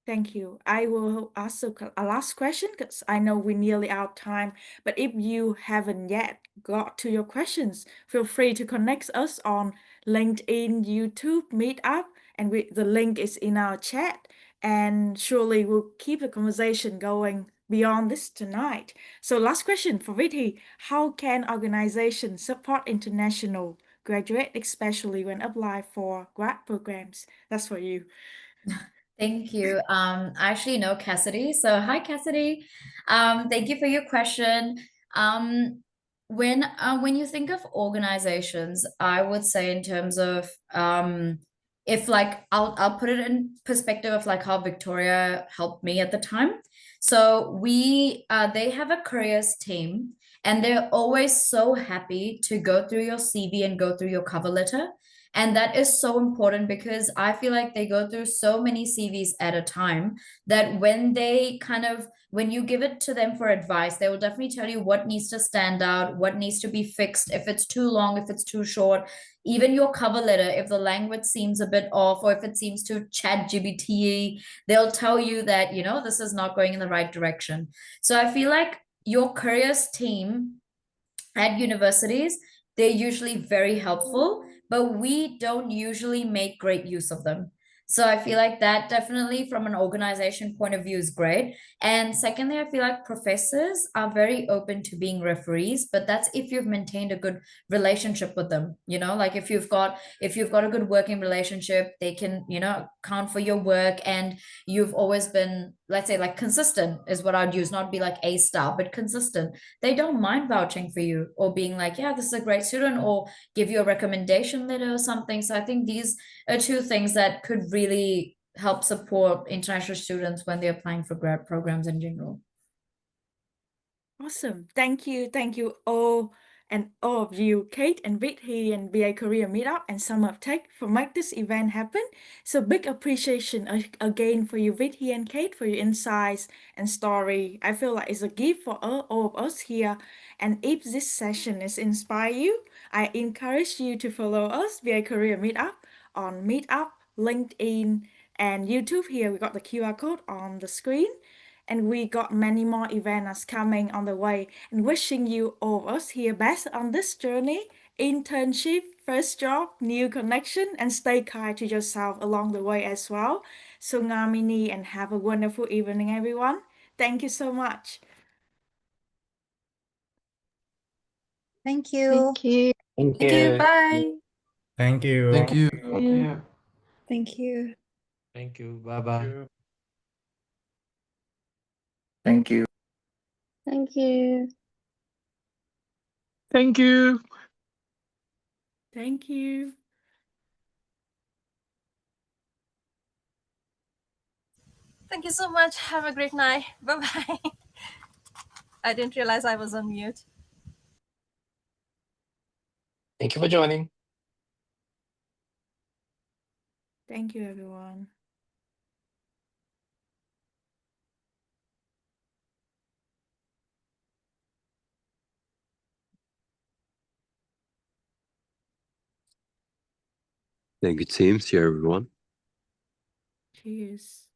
Speaker 1: Thank you. I will ask a last question because I know we're nearly out of time. But if you haven't yet got to your questions, feel free to connect us on LinkedIn, YouTube, Meetup, and the link is in our chat. And surely we'll keep the conversation going beyond this tonight. So last question for Vidhi. How can organizations support international graduate, especially when apply for grad programs? That's for you.
Speaker 2: Thank you. I actually know Cassidy. So hi, Cassidy. Thank you for your question. When you think of organizations, I would say in terms of if like I'll put it in perspective of like how Victoria helped me at the time. So they have a careers team, and they're always so happy to go through your CV and go through your cover letter. And that is so important because I feel like they go through so many CVs at a time that when you give it to them for advice, they will definitely tell you what needs to stand out, what needs to be fixed, if it's too long, if it's too short. Even your cover letter, if the language seems a bit off or if it seems to chat GBT, they'll tell you that, this is not going in the right direction. So I feel like your careers team at universities, they're usually very helpful, but we don't usually make great use of them. So I feel like that definitely from an organization point of view is great. And secondly, I feel like professors are very open to being referees, but that's if you've maintained a good relationship with them. Like if you've got a good working relationship, they can, count for your work, and you've always been, let's say, like consistent is what I'd use, not be like a star, but consistent. They don't mind vouching for you or being like, yeah, this is a great student, or give you a recommendation letter or something. So I think these are two things that could really help support international students when they're applying for grad programs in general.
Speaker 1: Awesome. Thank you. Thank you all of you, Kate and Vidhi and BA Career Meetup and Sum of Tech for make this event happen. So big appreciation again for you, Vidhi and Kate, for your insights and story. I feel like it's a gift for all of us here. And if this session is inspire you, I encourage you to follow us, BA Career Meetup, on Meetup, LinkedIn, and YouTube. Here we got the QR code on the screen. And we got many more events coming on the way. And wishing you all of us here best on this journey, internship, first job, new connection, and stay kind to yourself along the way as well. So Ngamini, and have a wonderful evening, everyone. Thank you so much.
Speaker 5: Thank you.
Speaker 4: Thank you.
Speaker 3: Thank
Speaker 5: Thank you.
Speaker 3: you.
Speaker 5: Bye.
Speaker 6: Thank you.
Speaker 7: Thank you.
Speaker 5: Thank you.
Speaker 7: Thank you. Bye bye.
Speaker 6: Thank you.
Speaker 4: Thank you.
Speaker 7: Thank you.
Speaker 1: Thank you.
Speaker 8: Thank you so much. Have a great night. Bye-bye. I didn't realize I was on mute.
Speaker 3: Thank you for joining.
Speaker 1: Thank you, everyone.
Speaker 9: Thank you, team. See you, everyone.
Speaker 1: Cheers.